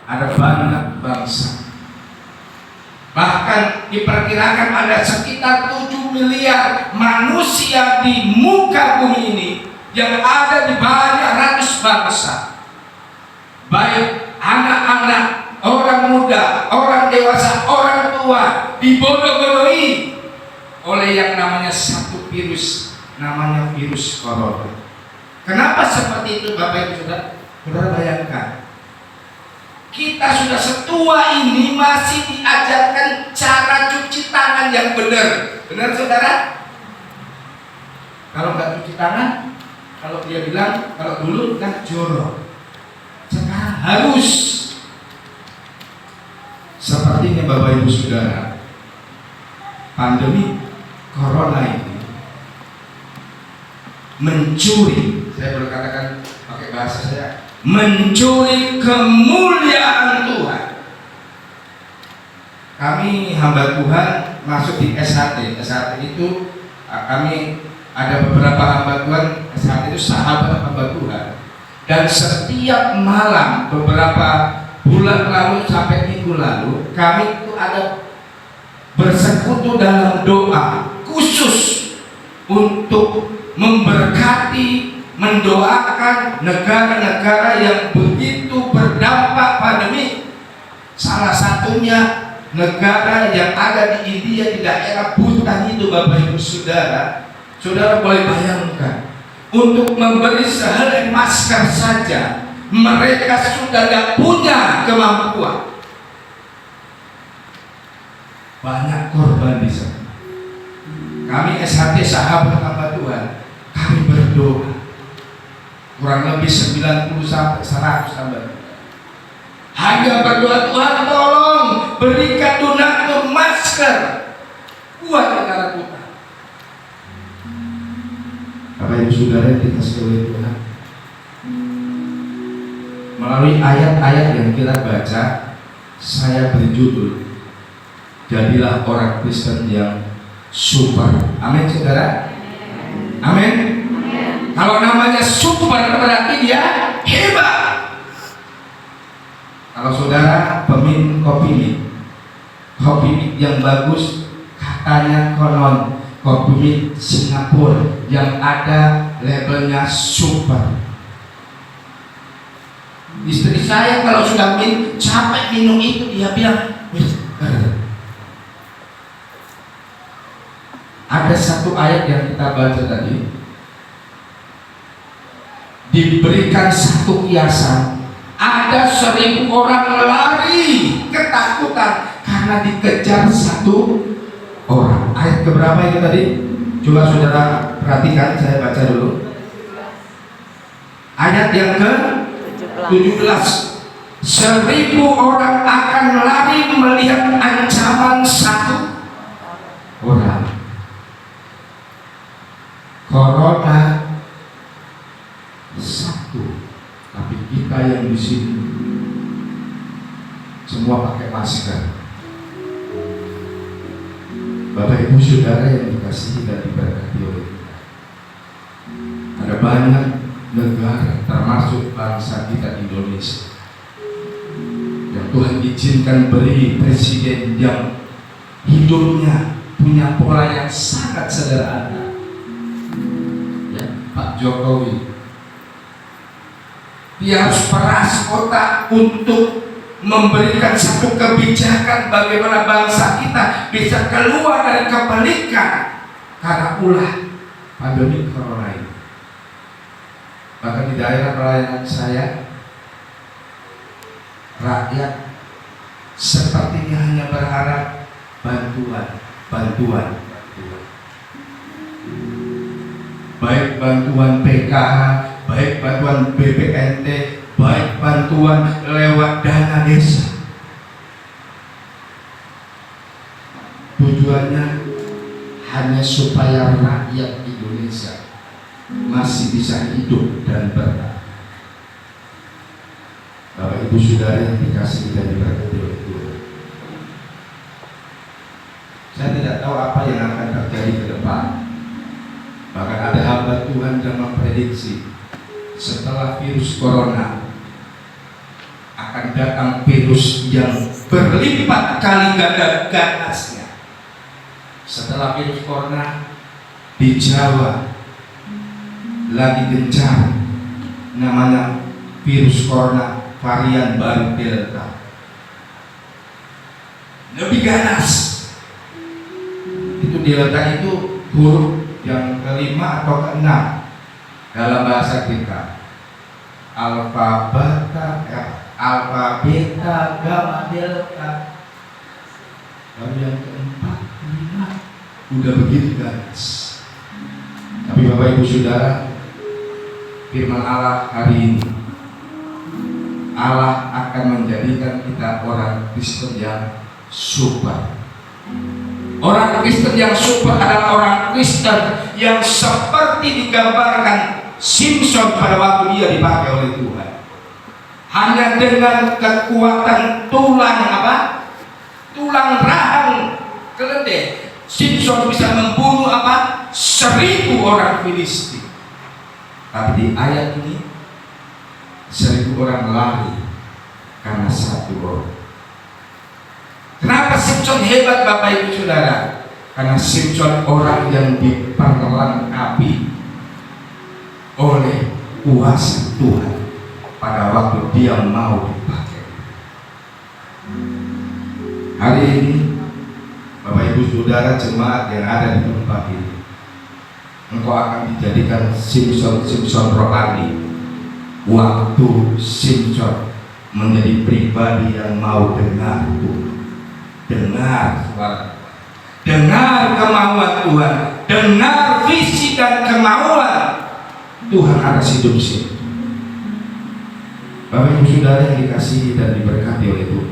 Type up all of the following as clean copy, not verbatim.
ada banyak bangsa. Bahkan diperkirakan ada sekitar 7 miliar manusia di muka bumi ini yang ada di banyak ratus bangsa. Baik anak-anak, orang muda, orang dewasa, orang tua dibodoh-bodohi oleh yang namanya satu virus, namanya virus corona. Kenapa seperti itu Bapak Ibu Saudara? Saudara bayangkan, kita sudah setua ini masih diajarkan cara cuci tangan yang benar. Benar Saudara? Kalau nggak cuci tangan, kalau dia bilang, kalau dulu kan jorok, sekarang harus. Sepertinya Bapak Ibu Saudara, pandemi corona ini mencuri, saya boleh katakan pakai bahasa saya, mencuri kemuliaan Tuhan. Kami hamba Tuhan masuk di SHT. SHT itu kami ada beberapa hamba Tuhan. SHT itu sahabat hamba Tuhan. Dan setiap malam beberapa bulan lalu sampai minggu lalu kami itu ada bersekutu dalam doa khusus untuk memberkati, mendoakan negara-negara yang begitu berdampak pandemi. Salah satunya negara yang ada di India, di daerah Bhutan itu Bapak Ibu Saudara. Saudara boleh bayangkan, untuk memberi sehelai masker saja mereka sudah tidak punya kemampuan. Banyak korban di sana. Kami SHT sahabat hamba Tuhan, kami berdoa kurang lebih 90 sampai 100 hamba. Hanya berdoa, Tuhan tolong berikan donatur masker buat negara kita. Bapak Ibu Saudara yang dikasihi oleh Tuhan, melalui ayat-ayat yang kita baca, saya berjudul jadilah orang Kristen yang super. Amin Saudara. Amin. Kalau namanya super berarti dia hebat. Kalau Saudara peminum kopi mik yang bagus, katanya konon kopi mik Singapura yang ada labelnya super. Istri saya kalau sudah capek minum itu, dia bilang, ada satu ayat yang kita baca tadi, diberikan satu kiasan, ada 1000 orang lari ketakutan karena dikejar satu orang. Ayat keberapa itu tadi? Coba Saudara perhatikan, saya baca dulu. Ayat yang ke 17. 1000 orang akan lari melihat ancaman satu orang. Corona satu, tapi kita yang di sini semua pakai masker. Bapak Ibu Saudara yang dikasihi dan diberkati oleh Tuhan, ada banyak negara termasuk bangsa kita Indonesia yang Tuhan izinkan beri presiden yang hidupnya punya pola yang sangat sederhana, ya, Pak Jokowi. Dia harus peras otak untuk memberikan satu kebijakan bagaimana bangsa kita bisa keluar dari kepanikan karena ulah pandemi corona ini. Bahkan di daerah pelayanan saya, rakyat sepertinya hanya berharap bantuan. Baik bantuan PKH, baik bantuan BPNT, baik bantuan lewat dana desa. Tujuannya hanya supaya rakyat Indonesia masih bisa hidup dan bertahan. Bapak Ibu Saudara yang dikasihi dan diberkati oleh Tuhan, saya tidak tahu apa yang akan terjadi ke depan. Bahkan ada hamba Tuhan yang memprediksi setelah virus corona akan datang virus virus yang berlipat kali ganda ganasnya. Setelah virus corona di Jawa lagi gencar namanya virus corona varian baru Delta, lebih ganas. Itu Delta itu huruf yang kelima atau keenam dalam bahasa kita, alfa beta gamma delta. Baru yang keempat, lima udah begitu ganas. Tapi Bapak Ibu Saudara, firman Allah hari ini, Allah akan menjadikan kita orang Kristen yang super. Orang Kristen yang super adalah orang Kristen yang seperti digambarkan Simpson pada waktu dia dipakai oleh Tuhan. Hanya dengan kekuatan tulang rahang keledai, Simpson bisa membunuh 1.000 orang Filistin. Tapi di ayat ini 1.000 orang lari karena satu orang. Kenapa Simpson hebat Bapak Ibu Saudara? Karena Simpson orang yang diperlengkapi oleh kuasa Tuhan pada waktu dia mau dipakai. Hari ini Bapak Ibu Saudara jemaat yang ada di tempat ini, engkau akan dijadikan Simpson rohani. Waktu Simpson menjadi pribadi yang mau dengar Tuhan, dengar suara, dengar kemauan Tuhan, dengar visi dan kemauan Tuhan atas hidup sini. Bapak Ibu Saudara yang dikasihi dan diberkati oleh Tuhan,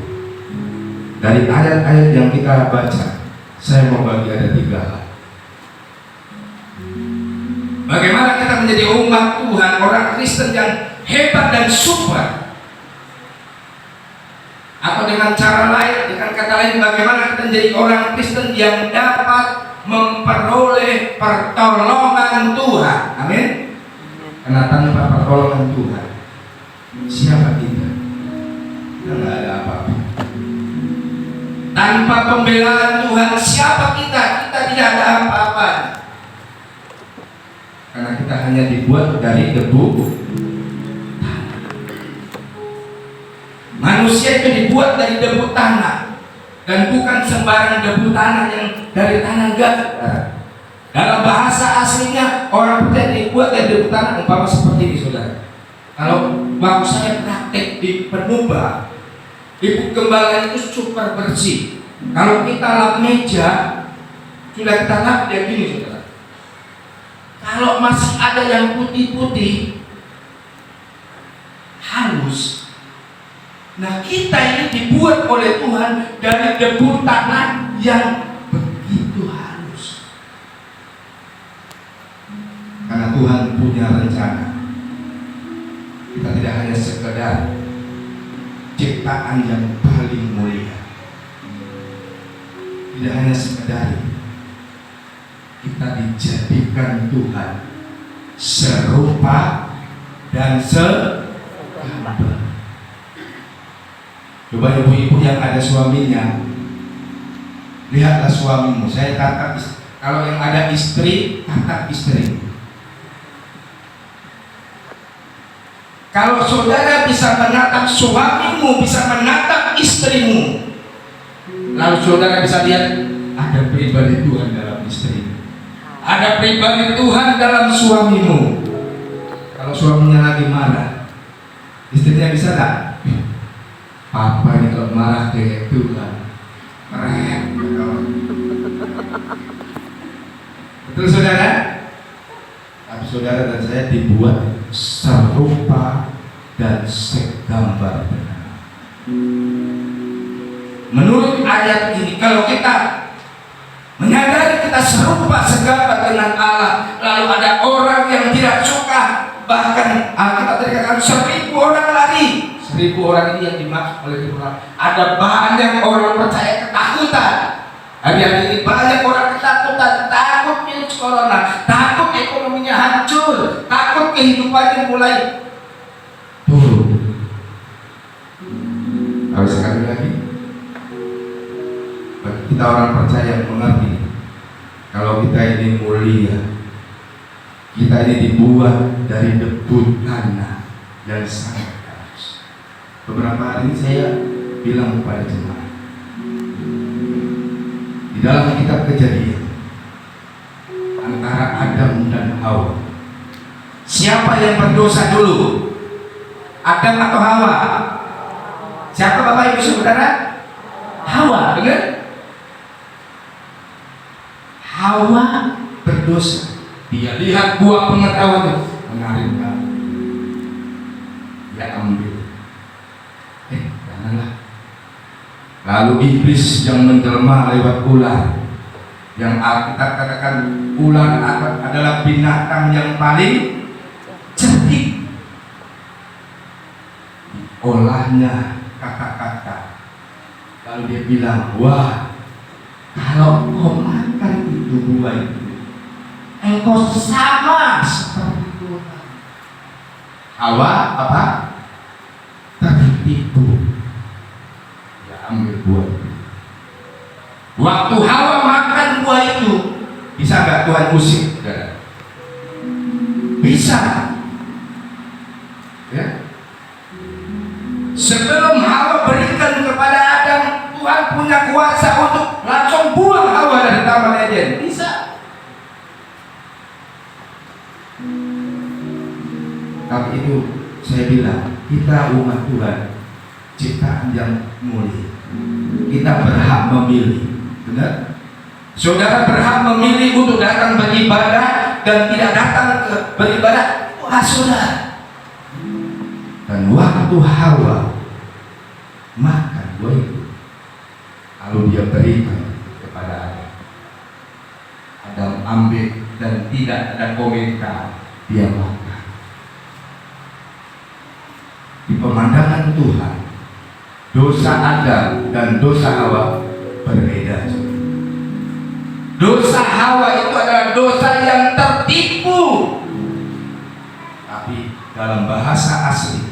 dari ayat-ayat yang kita baca, saya mau bagi ada 3 hal. Bagaimana kita menjadi umat Tuhan, orang Kristen yang hebat dan super? Atau dengan cara lain, dengan kata lain, bagaimana kita menjadi orang Kristen yang dapat memperoleh pertolongan Tuhan? Amin. Karena tanpa pertolongan Tuhan, siapa kita? Kita nggak ada apa-apa. Tanpa pembelaan Tuhan, siapa kita? Kita tidak ada apa-apa. Karena kita hanya dibuat dari debu. Manusia itu dibuat dari debu tanah, dan bukan sembarang debu tanah yang dari tanah Gaza. Dalam bahasa aslinya orang percaya dibuat dari debu tanah, umpama seperti ini saudara. Kalau waktu saya praktek di Penuba, ibu gembala itu super bersih. Kalau kita lap meja, sudah kita lap dia gini saudara. Kalau masih ada yang putih-putih, halus. Nah, kita ini dibuat oleh Tuhan dari debu tanah yang begitu halus. Karena Tuhan punya rencana. Kita tidak hanya sekedar ciptaan yang paling mulia. Tidak hanya sekedar kita dijadikan Tuhan serupa dan segambar. Coba ibu-ibu yang ada suaminya, lihatlah suamimu. Saya tatap, kalau yang ada istri, tatap istri. Kalau saudara bisa menatap suamimu, bisa menatap istrimu, lalu saudara bisa lihat ada pribadi Tuhan dalam istri, ada pribadi Tuhan dalam suamimu. Kalau suaminya lagi marah, istrinya bisa tak? Papa ini kalau marah kayak Tuhan, keren. Betul saudara? Tapi saudara dan saya dibuat serupa dan segambar dengan Allah. Menurut ayat ini, kalau kita menyadari kita serupa segambar dengan Allah, lalu ada orang yang tidak suka, bahkan kita tadi katakan 1.000 orang lari. 1.000 orang ini yang dimaksud oleh Tuhan. Ada banyak orang percaya ketakutan. Hari-hari ini banyak orang ketakutan, takut virus corona, takut ekonominya hancur, takut kehidupannya mulai turun. Tapi sekali lagi, bagi kita orang percaya mengerti, kalau kita ini mulia, kita ini dibuat dari debu tanah yang sangat keras. Beberapa hari ini saya bilang kepada jemaat, di dalam kitab Kejadian, antara Adam dan Hawa, siapa yang berdosa dulu? Adam atau Hawa? Siapa Bapak Ibu Saudara? Hawa, benar? Hawa berdosa. Dia lihat buah pengetahuan itu, mengharimkan. Dia ambil. Janganlah. Lalu iblis yang menjelma lewat ular, yang Alkitab katakan ular adalah binatang yang paling cerdik. Olahnya kata-kata, lalu dia bilang, wah, kalau kau makan itu buah itu, engkau sama seperti Tuhan. Hawa apa? Tertipu. Dia ambil buah itu. Waktu Hawa makan buah itu, bisa nggak Tuhan usik? Bisa. Ya. Sebelum Hawa berikan kepada Adam, Tuhan punya kuasa untuk langsung buang Hawa dari Taman Eden. Bisa. Tapi itu saya bilang, kita umat Tuhan, ciptaan yang mulia. Kita berhak memilih. Benar? Saudara berhak memilih untuk datang beribadah dan tidak datang beribadah. Wah, saudara. Dan waktu Hawa makan buah itu, lalu dia berikan kepada Adam. Adam ambil dan tidak ada komentar, dia makan. Di pemandangan Tuhan, dosa Adam dan dosa Hawa berbeda. Dosa Hawa itu adalah dosa yang tertipu. Tapi dalam bahasa asli,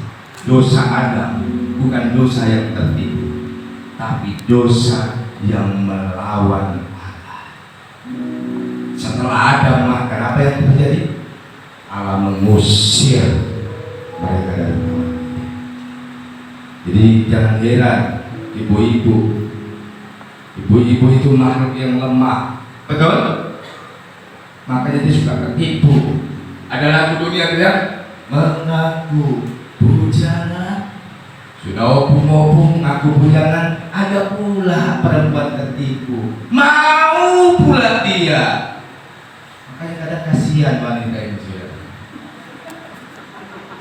dosa Adam bukan dosa yang tertipu, tapi dosa yang melawan Allah. Setelah Adam makan, apa yang terjadi? Allah mengusir mereka dari Taman. Jadi jangan heran, ibu-ibu itu makhluk yang lemah, betul? Makanya dia suka tertipu. Ada lagu dunia bilang, mengaku bujangan, sudah opung-opung ngaku bujangan. Ada pula perempuan tertipu, mau pula dia. Makanya kadang kasihan wanita ini, saudara,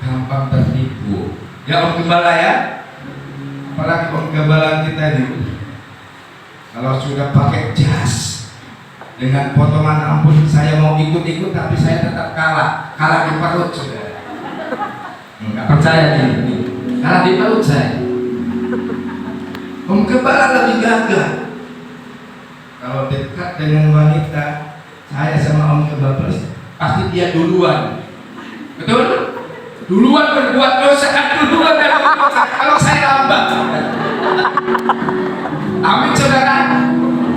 gampang tertipu. Ya Om Gembala ya, apalagi Om Gembala kita ini, kalau sudah pakai jas dengan potongan rambut, saya mau ikut-ikut tapi saya tetap kalah di perut, saudara. Enggak percaya ini, kalah di perut saya. Om Gembala lebih gagah. Kalau dekat dengan wanita, saya sama Om Gembala pasti dia duluan, betul? Duluan berbuat dosa, duluan kalau saya lambat. Amin saudara,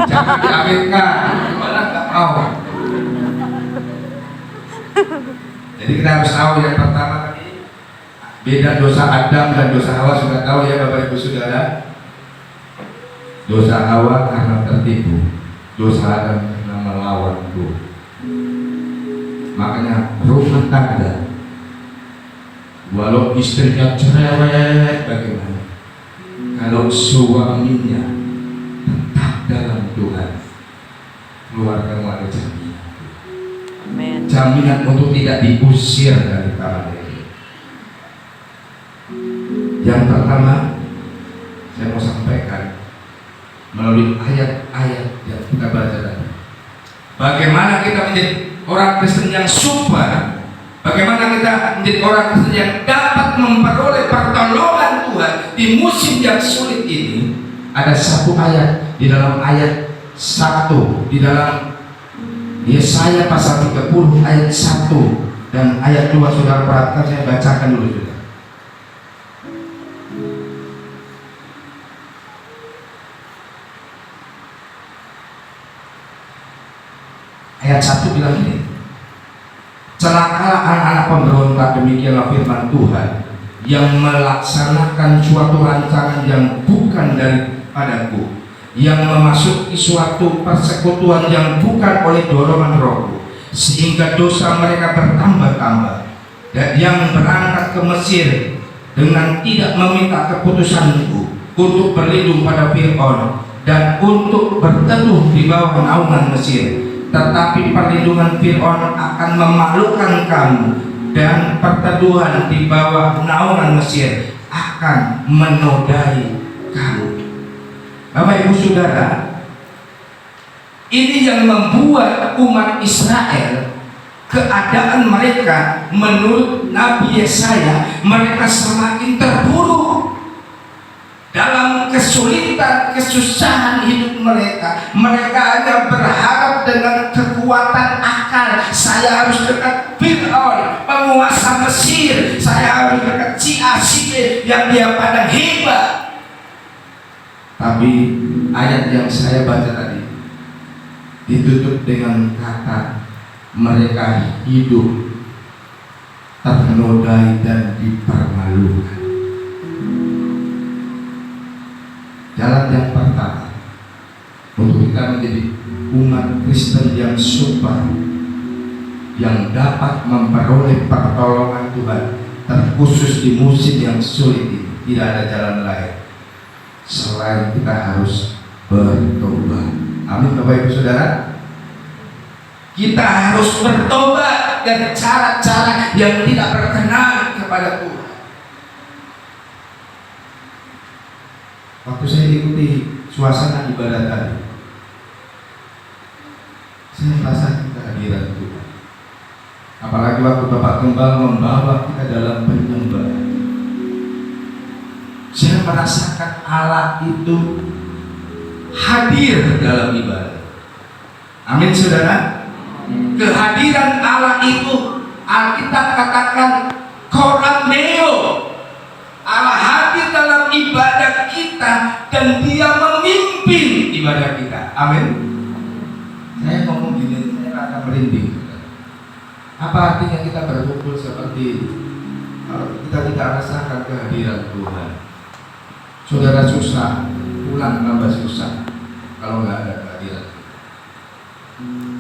jangan diaminkan, gimana nggak mau. Jadi kita harus tahu yang pertama tadi, beda dosa Adam dan dosa Hawa. Sudah tahu ya Bapak Ibu Saudara. Dosa Hawa karena tertipu, dosa Adam karena melawan Tuhan. Makanya rumah tangga, walau istrinya cerewet bagaimana, kalau suaminya tetap dalam Tuhan, keluargamu ada jaminan. Amen. Jaminan untuk tidak diusir dari Taman Eden. Yang pertama, saya mau sampaikan melalui ayat-ayat yang kita baca tadi, bagaimana kita menjadi orang Kristen yang super. Bagaimana kita menjadi orang Kristen yang dapat memperoleh pertolongan Tuhan di musim yang sulit ini? Ada satu ayat di dalam ayat 1 di dalam Yesaya pasal 30 ayat 1 dan ayat 2. Saudara perhatikan, saya bacakan dulu saudara. Ayat 1 bilang ini, celakalah anak-anak pemberontak, demikianlah firman Tuhan, yang melaksanakan suatu rancangan yang bukan daripadaku, yang memasuki suatu persekutuan yang bukan oleh dorongan rohku, sehingga dosa mereka bertambah-tambah, dan yang berangkat ke Mesir dengan tidak meminta keputusanku untuk berlindung pada Fir'aun dan untuk berteduh di bawah naungan Mesir. Tetapi perlindungan Fir'aun akan memalukan kamu, dan perteduhan di bawah naungan Mesir akan menodai kamu. Bapak Ibu Saudara, ini yang membuat umat Israel, keadaan mereka menurut Nabi Yesaya, mereka semakin terpuruk dalam kesulitan, kesusahan hidup mereka. Mereka hanya berharap dengan kekuatan akal. Saya harus dekat Fir'aun, penguasa Mesir. Saya harus dekat si A, si B yang dia pandang hebat. Tapi ayat yang saya baca tadi ditutup dengan kata mereka hidup ternodai dan dipermalukan. Jalan yang pertama untuk kita menjadi umat Kristen yang super, yang dapat memperoleh pertolongan Tuhan, terkhusus di musim yang sulit ini, tidak ada jalan lain selain kita harus bertobat. Amin Bapak Ibu Saudara. Kita harus bertobat dari cara-cara yang tidak berkenan kepada Tuhan. Waktu saya ikuti suasana ibadah tadi, saya merasakan kehadiran Tuhan. Apalagi waktu Bapak Gembala membawa kita dalam penyembahan, saya merasakan Allah itu hadir dalam ibadah. Amin Saudara. Kehadiran Allah itu Alkitab katakan korandeo. Allah hadir dalam ibadah kita dan Dia memimpin ibadah kita. Amin. Saya ngomong gini, saya akan merinding. Apa artinya kita berkumpul seperti ini kalau kita tidak rasakan kehadiran Tuhan? Saudara susah, pulang tambah susah kalau nggak ada kehadiran.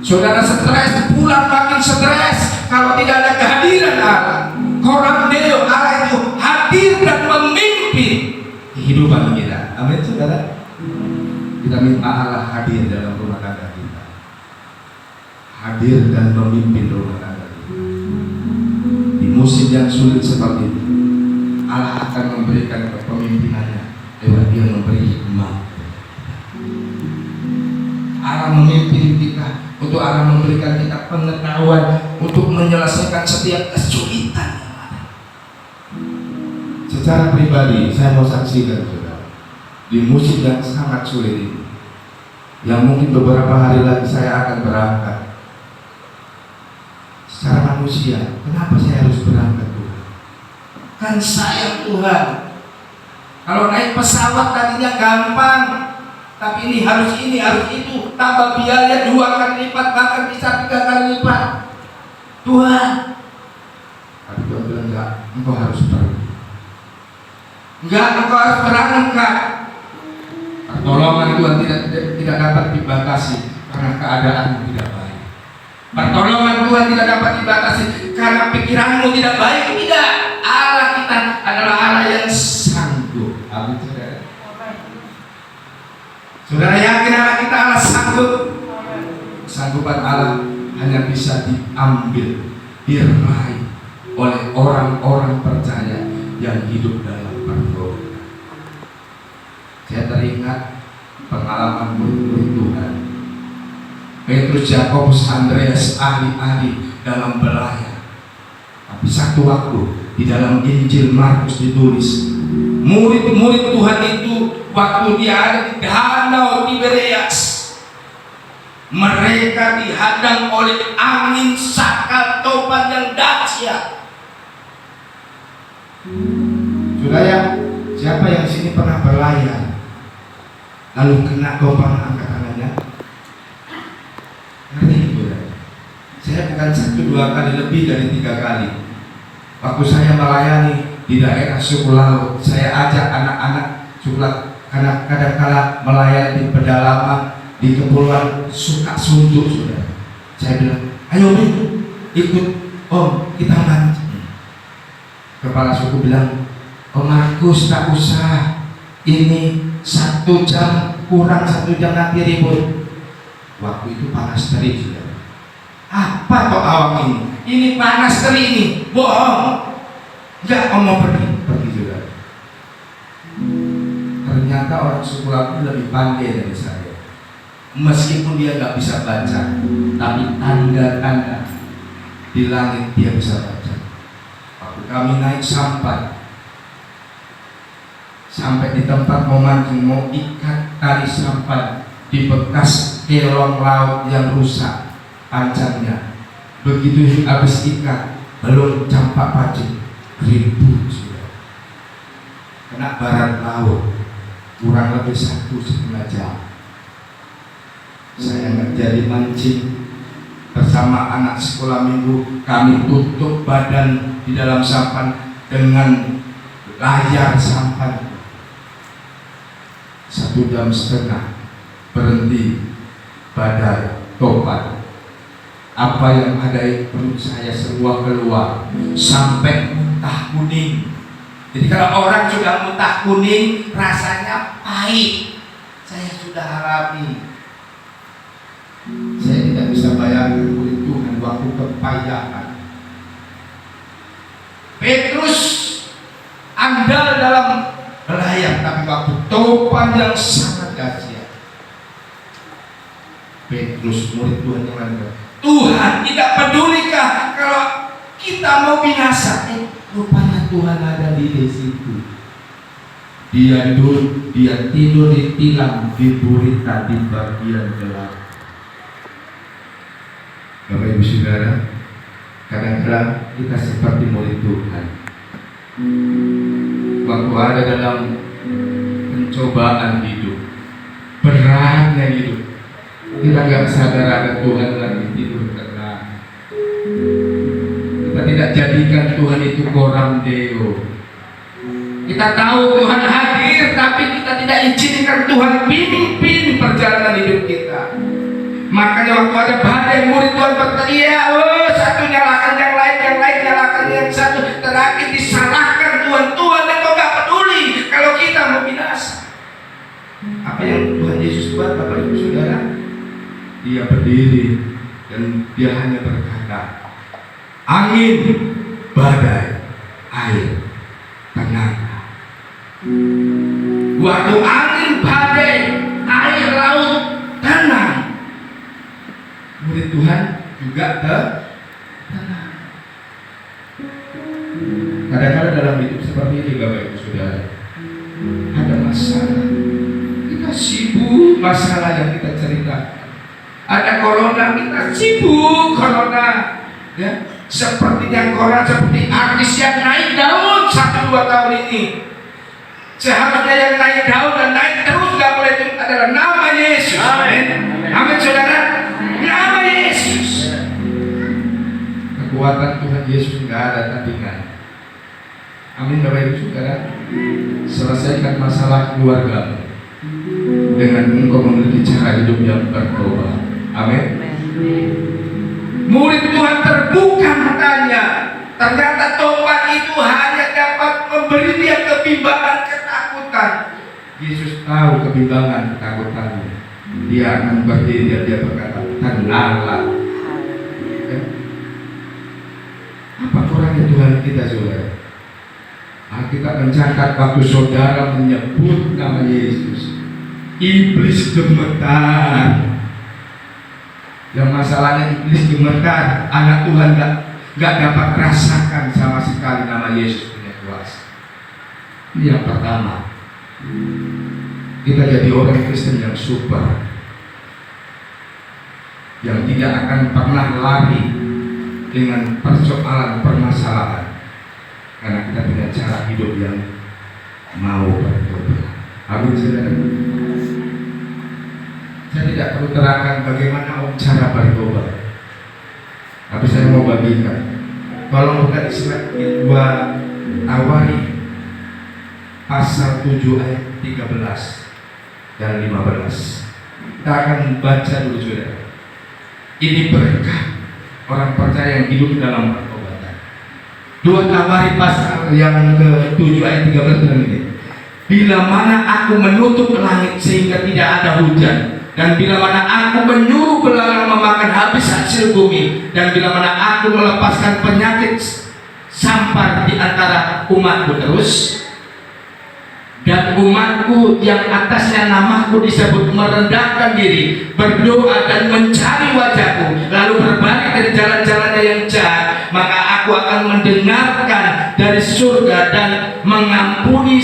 Saudara stres, pulang makin stres kalau tidak ada kehadiran Allah. Korandeo, Allah itu hadir dan memimpin kehidupan kita. Amin Saudara. Kita minta Allah hadir dalam rumah tangga kita, hadir dan memimpin rumah tangga kita. Di musim yang sulit seperti ini, Allah akan memberikan kepemimpinannya lewat Dia memberi hikmah. Allah memimpin kita, untuk Allah memberikan kita pengetahuan untuk menyelesaikan setiap kesulitan. Secara pribadi saya mau saksikan Saudara, di musim yang sangat sulit ini, yang mungkin beberapa hari lagi saya akan berangkat. Secara manusia, kenapa saya harus berangkat Tuhan? Kan sayang Tuhan. Kalau naik pesawat tadinya gampang, tapi ini harus itu, tambah biaya 2 kali lipat, bahkan bisa 3 kali lipat. Tuhan, tapi Tuhan bilang enggak, engkau harus pergi. Enggak, engkau harus berangkat. Pertolongan Tuhan tidak dapat dibatasi karena keadaanmu tidak baik. Pertolongan Tuhan tidak dapat dibatasi karena pikiranmu tidak baik. Tidak, Allah kita adalah Allah yang sanggup. Amin Saudara. Saudara yakin Allah kita Allah sanggup? Kesanggupan Allah hanya bisa diambil, diraih oleh orang-orang percaya yang hidup dalam pertolongan. Saya teringat pengalaman murid Tuhan, Petrus, Yakobus, Andreas, ahli-ahli dalam belayar. Tapi satu waktu di dalam Injil Markus ditulis, murid-murid Tuhan itu waktu dia ada di danau Tiberias, mereka dihadang oleh angin sakal topan yang dahsyat. Saudara, siapa yang sini pernah berlayar lalu kena topan, angkat tangannya? Ngerti Saudara? Saya bukan 1-2 kali, lebih dari 3 kali. Waktu saya melayani di daerah suku laut, saya ajak anak-anak suku laut, karena kadang-kala melayani di pedalaman, di kepulauan suka suntuk, saudara. Saya bilang, ayo Mi, ikut Om, kita mancing. Kepala suku bilang, Om Markus tak usah, ini 1 jam, kurang 1 jam nanti ribut. Waktu itu panas terik, saudara. Apa toh awang ini? Ini panas terik ini, bohong. Enggak, Om mau pergi juga. Ternyata orang suku laut lebih pandai dari saya. Meskipun dia nggak bisa baca, tapi tanda-tanda di langit dia bisa baca. Waktu kami naik sampai di tempat mau mancing, mau ikat tali sampan di bekas kelong laut yang rusak pancangnya. Begitu habis ikat, belum campak pancing, ribut sudah. Kena barat laut, kurang lebih 1,5 jam. Saya nggak jadi mancing. Bersama anak sekolah minggu, kami tutup badan di dalam sampan dengan layar sampan. 1,5 jam berhenti, badai, topan. Apa yang ada di perut saya semua keluar sampai muntah kuning. Jadi kalau orang sudah muntah kuning, rasanya pahit. Saya sudah alami. Saya tidak bisa bayangkan oleh Tuhan waktu kepayahan. Petrus andal dalam belayar, tapi waktu topan yang sangat dahsyat. Petrus murid Tuhan yang lain, Tuhan tidak pedulikah kalau kita mau binasa? Rupanya Tuhan ada di situ. Dia tidur di tilam, di gurita, di bagian gelap. Bapak Ibu Saudara, kadang-kadang kita seperti murid Tuhan. Waktu ada dalam pencobaan hidup, beratnya hidup, kita nggak sadar ada Tuhan lagi tidur tenang. Kita tidak jadikan Tuhan itu koram deo. Kita tahu Tuhan hadir, tapi kita tidak izinkan Tuhan pimpin perjalanan hidup kita. Makanya waktu ada badai, murid Tuhan berteriak, oh satu nyalakan yang lain nyalakan yang satu. Terakhir disalahkan Tuhan, Tuhan engkau gak peduli kalau kita mau binasa. Apa yang Tuhan Yesus buat, Bapak Ibu Saudara? Dia berdiri dan dia hanya berkata, angin, badai, air, tenang. Waktu angin, badai, air, laut, tenang, murid Tuhan juga tenang. Kadang-kadang dalam hidup seperti ini, Bapak Ibu Saudara, ada masalah, kita sibuk masalah yang kita ceritakan. Ada corona, kita sibuk corona, ya. Sepertinya corona seperti artis yang naik daun 1-2 tahun ini. Seharusnya yang naik daun dan naik terus gak boleh, itu adalah nama Yesus. Amin. Amin saudara. Nama Yesus. Kekuatan Tuhan Yesus gak ada tandingan. Amin Bapak Ibu Saudara. Selesaikan masalah keluarga dengan engkau memiliki cara hidup yang bertobat. Amin. Murid Tuhan terbuka matanya. Ternyata tobat itu hanya dapat memberi dia kebimbangan, ketakutan. Yesus tahu kebimbangan, ketakutannya. Dia akan berdiri dan dia berkata, tenanglah. Apa kurangnya Tuhan kita, saudara? Alkitab mencatat waktu saudara menyebut nama Yesus, iblis gemetar. Yang masalahnya iblis gemetar, anak Tuhan gak dapat rasakan sama sekali nama Yesus punya kuasa. Ini yang pertama. Kita jadi orang Kristen yang super, yang tidak akan pernah lari dengan persoalan permasalahan, karena kita punya cara hidup yang mau bertobat. Amin saudara. Saya tidak perlu terangkan bagaimana cara bertobat. Tapi saya mau bagikan. Tolong buka Isra 2 Tawari pasal 7 ayat 13 dan 15. Kita akan baca dulu saudara. Ini berkah orang percaya yang hidup dalam pertobatan. 2 Tawari pasal yang ke-7 ayat 13 dan ini. Bila mana aku menutup langit sehingga tidak ada hujan, dan bila mana aku menyuruh belalang memakan habis hasil bumi, dan bila mana aku melepaskan penyakit sampar di antara umatku terus, dan umatku yang atasnya namaku disebut merendahkan diri, berdoa dan mencari wajahku, lalu berbalik dari jalan-jalannya yang jahat, maka aku akan mendengarkan dari surga dan mengampuni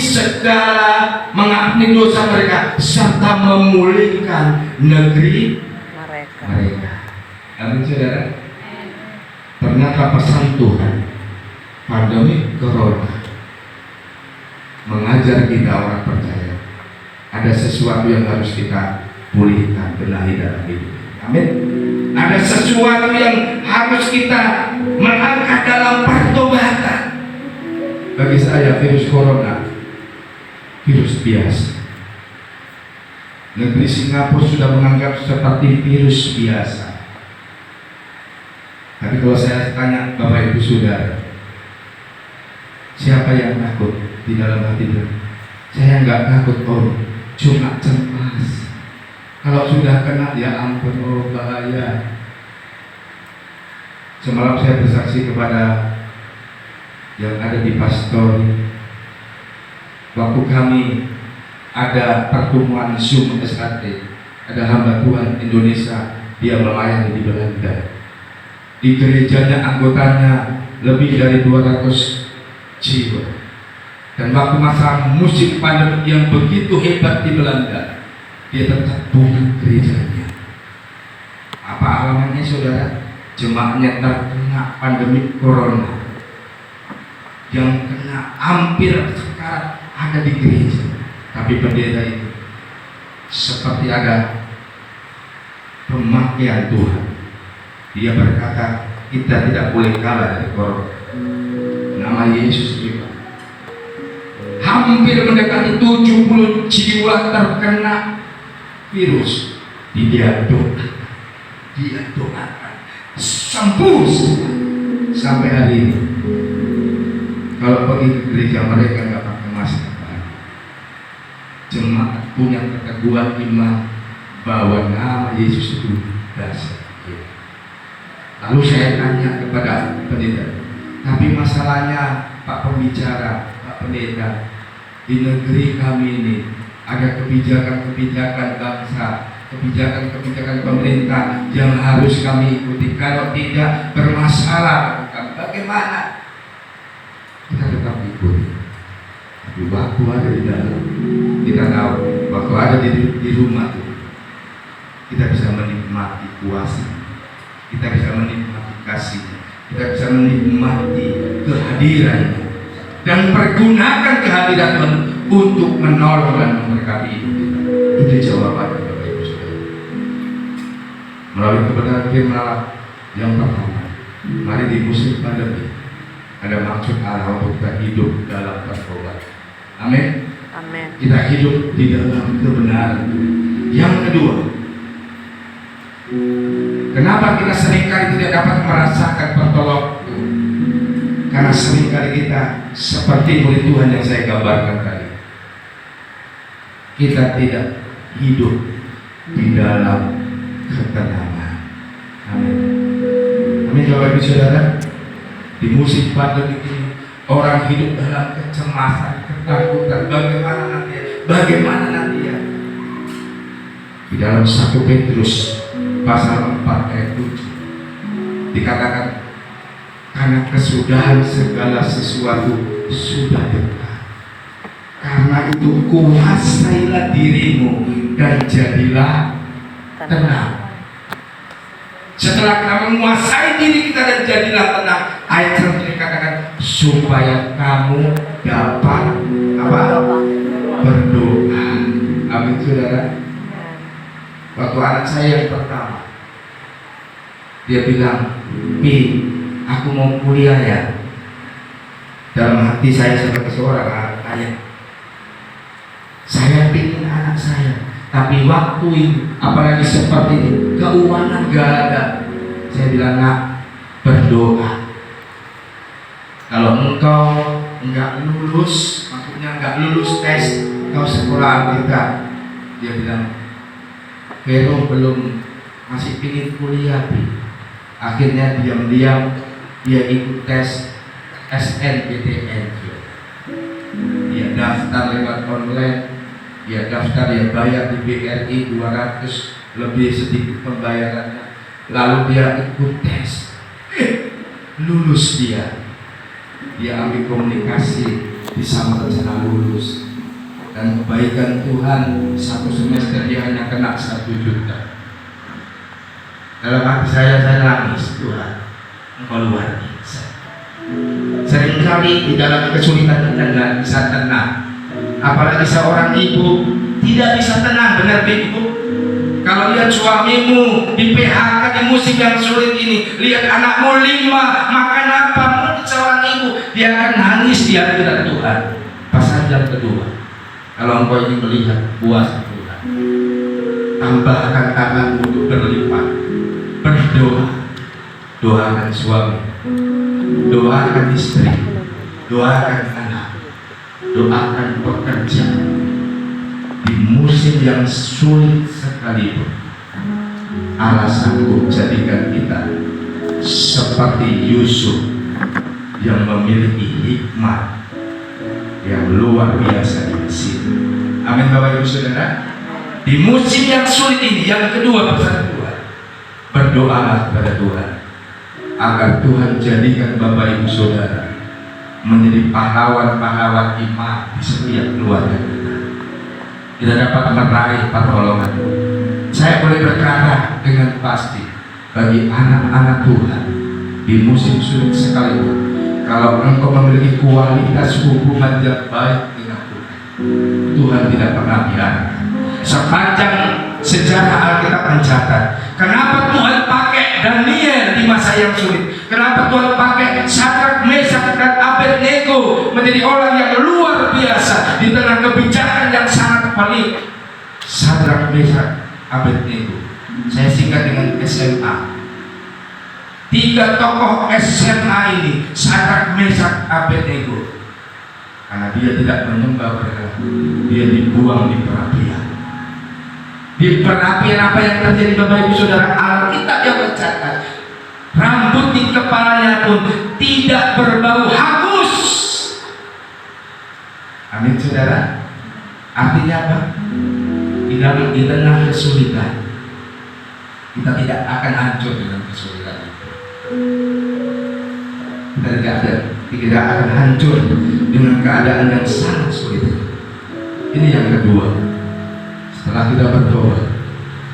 dosa mereka serta memulihkan negeri mereka. Amin saudara. Ternyata pesan Tuhan pandemi corona mengajar kita orang percaya ada sesuatu yang harus kita pulihkan, benahi dalam hidup. Amin. Ada sesuatu yang harus kita melangkah dalam pertobatan. Bagi saya virus corona virus biasa. Negeri Singapura sudah menganggap seperti virus biasa. Tapi kalau saya tanya Bapak Ibu Saudara, siapa yang takut di dalam hati dia? Saya nggak takut, cuma cemas. Kalau sudah kena, ya ampun, bahaya. Semalam saya bersaksi kepada yang ada di Pastori. Waktu kami ada pertemuan Zoom SKT, ada hamba Tuhan Indonesia, dia melayani di Belanda. Di gerejanya anggotanya lebih dari 200 jiwa. Dan waktu masa musim pandemi yang begitu hebat di Belanda, dia tetap buka gerejanya. Apa alamannya saudara? Jemaatnya terkena pandemi corona, yang kena hampir sekarang ada di gereja. Tapi pendeta itu seperti ada pemakaian Tuhan. Dia berkata, kita tidak boleh kalah dari corona. Nama Yesus juga. Hampir mendekati 70 jiwa terkena virus. Dia doakan sembuh sampai hari ini. Kalau pergi ke gereja mereka nggak pakai masker. Jemaat punya keteguhan iman bahwa nama Yesus itu dasar. Lalu saya tanya kepada pendeta, tapi masalahnya Pak Pembicara, Pak Pendeta, di negeri kami ini ada kebijakan-kebijakan bangsa, kebijakan-kebijakan pemerintah yang harus kami ikuti. Kalau tidak bermasalah, bagaimana? Kita tetap ikuti. Tapi waktu ada di dalam, kita tahu waktu ada di rumah itu, kita bisa menikmati kuasa, kita bisa menikmati kasih, kita bisa menikmati kehadirannya, dan pergunakan kehadiran Tuhan untuk menolong dan memberkati hidup kita. Itu jawabannya Bapak Ibu Saudara. Melalui kebenaran firman yang pertama, mari di musim pandemi ada maksud Allah untuk kita hidup dalam pertobatan. Amin. Amin. Kita hidup di dalam kebenaran. Yang kedua, kenapa kita seringkali tidak dapat merasakan pertolongan Tuhan? Karena seringkali kita seperti murid Tuhan yang saya gambarkan tadi, kita tidak hidup di dalam ketenangan. Amin. Amin Bapak Ibu Saudara. Di musim pandemi ini orang hidup dalam kecemasan, ketakutan. Bagaimana nanti ya? Di dalam 1 Petrus pasal 4 ayat 7 dikatakan, karena kesudahan segala sesuatu sudah dekat. Karena itu kuasailah dirimu dan jadilah tenang. Setelah kita menguasai diri kita dan jadilah tenang, ayat selanjutnya katakan supaya kamu dapat berdoa. Amin saudara. Waktu anak saya yang pertama Dia bilang, "Pi, aku mau kuliah ya." Dalam hati saya sebagai seorang ayah, saya ingin anak saya, tapi waktu ini, apalagi seperti ini, keuangan gak ada. Saya bilang, "Nak, berdoa. Kalau engkau enggak lulus, maksudnya enggak lulus tes, kau sekolah kita." Dia bilang, "Vero belum, masih ingin kuliah." Akhirnya diam-diam dia ikut tes SNPTN. Dia daftar lewat online, dia daftar, dia bayar di BRI 200 lebih sedikit pembayarannya. Lalu dia ikut tes, lulus dia. Dia ambil komunikasi, bisa merencana lulus. Dan kebaikan Tuhan, satu semester dia hanya kena 1 juta. Dalam hati saya nangis, "Tuhan, Engkau luar biasa." Seringkali di dalam kesulitan kita tidak bisa tenang. Apalagi seorang ibu tidak bisa tenang, benar ibu? Kalau lihat suamimu di PHK di musim yang sulit ini, lihat anakmu 5 makan apa, mungkin seorang ibu dia akan nangis di hadirat Tuhan. Pasal yang kedua, kalau engkau ingin melihat kuasa Tuhan, tambahkan tanganmu untuk berlipat. Berdoa, doakan suami, doakan istri, doakan anak, doakan pekerja. Di musim yang sulit sekalipun, Allah sanggup jadikan kita seperti Yusuf yang memiliki hikmat yang luar biasa di Mesir. Amin Bapak Ibu Saudara. Di musim yang sulit ini, yang kedua, pesan Tuhan, berdoalah kepada Tuhan agar Tuhan jadikan Bapak Ibu Saudara menjadi pahlawan-pahlawan iman di setiap keluarga kita. Kita dapat meraih pertolongan. Saya boleh berkata dengan pasti, bagi anak-anak Tuhan di musim sulit sekalipun, kalau engkau memiliki kualitas hubungan yang baik dengan Tuhan, Tuhan tidak pernah biarkan. Sepanjang sejarah Alkitab mencatat, kenapa Tuhan pakai Daniel di masa yang sulit? Kenapa Tuhan pakai Sadrak, Mesak, dan Abednego menjadi orang yang luar biasa di tengah kebijakan yang sangat pelik? Sadrak, Mesak, Abednego. Saya singkat dengan SMA. 3 tokoh SMA ini, Sadrak, Mesak, Abednego, karena dia tidak menyembah berhala, dia dibuang di perapian. Di perapian apa yang terjadi Bapak Ibu Saudara? Alkitab yang mencatat, rambut di kepalanya pun tidak berbau hangus. Amin Saudara. Artinya apa? Di tengah kesulitan, kita tidak akan hancur dengan kesulitan itu. Kita tidak akan hancur dengan keadaan yang sangat sulit. Ini yang kedua. Setelah kita berdoa,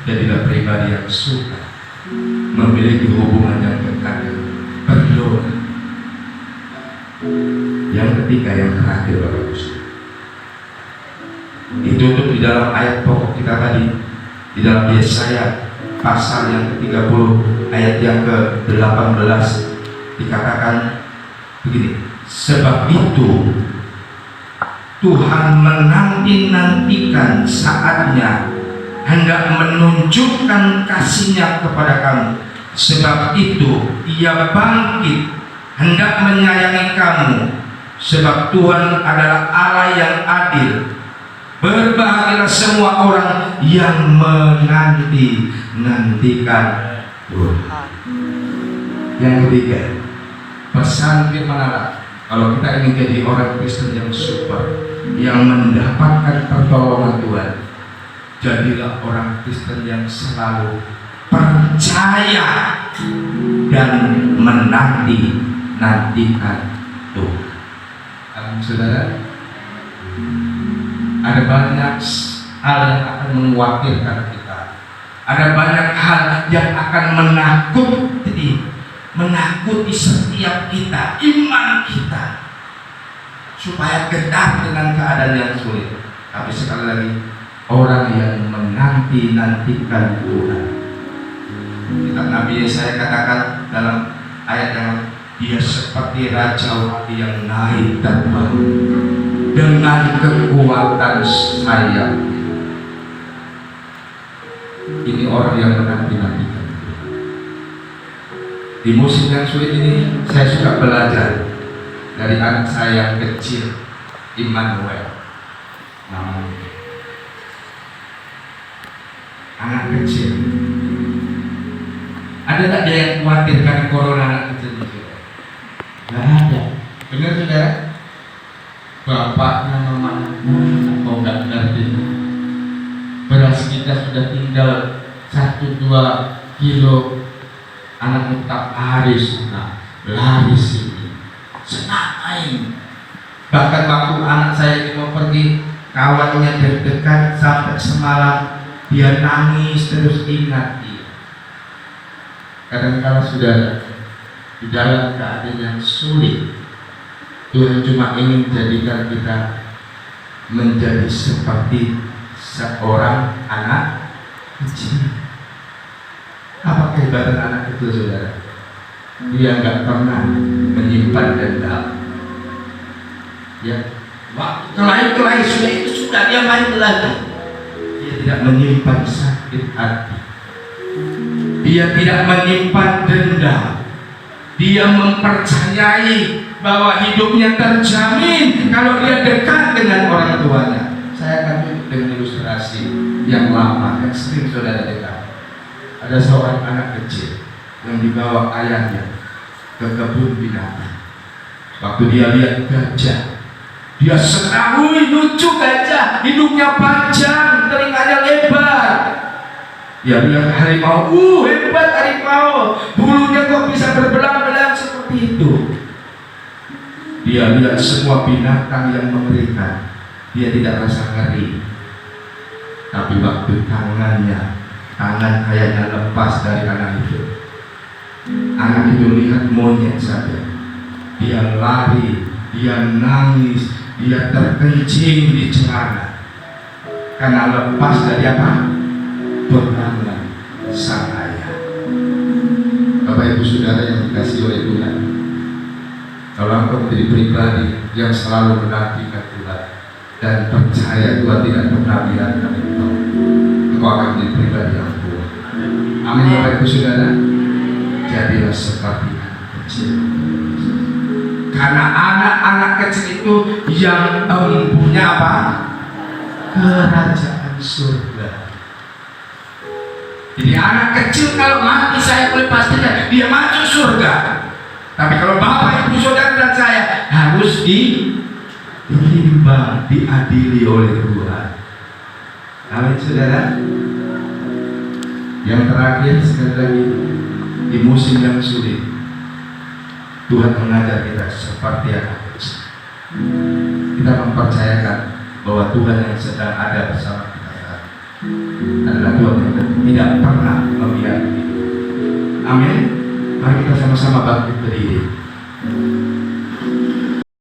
jadilah pribadi yang suka memiliki hubungan yang dekat dengan berdoa. Yang ketiga, yang terakhir Bapak Ibu, ditutup di dalam ayat pokok kita tadi, di dalam Yesaya pasal yang ke-30 ayat yang ke-18 dikatakan begini, "Sebab itu Tuhan menanti-nantikan saatnya hendak menunjukkan kasih-Nya kepada kamu. Sebab itu Ia bangkit hendak menyayangi kamu. Sebab Tuhan adalah Allah yang adil. Berbahagialah semua orang yang menanti-nantikan Tuhan." Yang ketiga, pesan firman Allah, kalau kita ingin jadi orang Kristen yang super, yang mendapatkan pertolongan Tuhan, jadilah orang Kristen yang selalu percaya dan menanti-nantikan Tuhan. Amin Saudara. Ada banyak hal yang akan mengkhawatirkan kita. Ada banyak hal yang akan menakuti setiap kita, iman kita, supaya gentar dengan keadaan yang sulit. Tapi sekali lagi, orang yang menanti-nantikan Tuhan, Kitab Nabi Yesaya katakan dalam ayat yang dia seperti raja wali yang naik terbang dengan kekuatan sayap. Ini orang yang menanti-nantikan. Di musim yang sulit ini saya suka belajar dari anak saya yang kecil, Immanuel namanya. Anak kecil. Ada tak dia yang khawatir karena corona anak kecil itu? Tidak ada. Benar saudara? Bapaknya mamanya atau enggak ngerti. Beras kita sudah tinggal 1-2 kilo. Anak tetap lari sana, lari sini, senang main. Bahkan waktu anak saya mau pergi, kawannya deg-degan sampai semalam dia nangis terus ingat dia. Kadang-kadang sudah di dalam keadaan yang sulit, Tuhan cuma ingin jadikan kita menjadi seperti seorang anak kecil. Apa kehebatan anak kecil saudara? Dia nggak pernah menyimpan dendam. Ya, waktu kelahi sudah itu sudah dia main lagi. Dia tidak menyimpan sakit hati. Dia tidak menyimpan dendam. Dia mempercayai bahwa hidupnya terjamin kalau dia dekat dengan orang tuanya. Saya akan tunjuk dengan ilustrasi yang lama, ekstrim saudara dekat. Ada seorang anak kecil yang dibawa ayahnya ke kebun binatang. Waktu dia lihat gajah, dia senang, lucu gajah, hidungnya panjang, telinganya lebar. Dia lihat harimau, hebat harimau, bulunya kok bisa berbelang-belang seperti itu. Dia lihat semua binatang yang mengerikan, dia tidak rasa ngeri. Tapi waktu tangan kayaknya lepas dari anak itu. Anak itu lihat monyet saja, dia lari, dia nangis, dia terkencing di celana karena lepas dari apa? Pegangan sang ayah. Bapak Ibu Saudara yang dikasihi oleh Tuhan, kalau engkau menjadi pribadi yang selalu menantikan Tuhan dan percaya Tuhan tidak pernah biarkan engkau akan menjadi pribadi yang kuat. Amin. Bapak Ibu Saudara, jadilah seperti anak kecil. Karena anak-anak kecil itu yang punya apa? Kerajaan surga. Jadi anak kecil kalau mati saya boleh pastikan dia masuk surga. Tapi kalau Bapak Ibu Saudara dan saya harus ditimbang, diadili oleh Tuhan. Amin saudara. Yang terakhir sekali lagi, di musim yang sulit Tuhan mengajar kita seperti anak kecil. Kita mempercayakan bahwa Tuhan yang sedang ada bersama kita adalah Tuhan yang tidak pernah membiarkan kita. Amin. Mari kita sama-sama bangkit berdiri.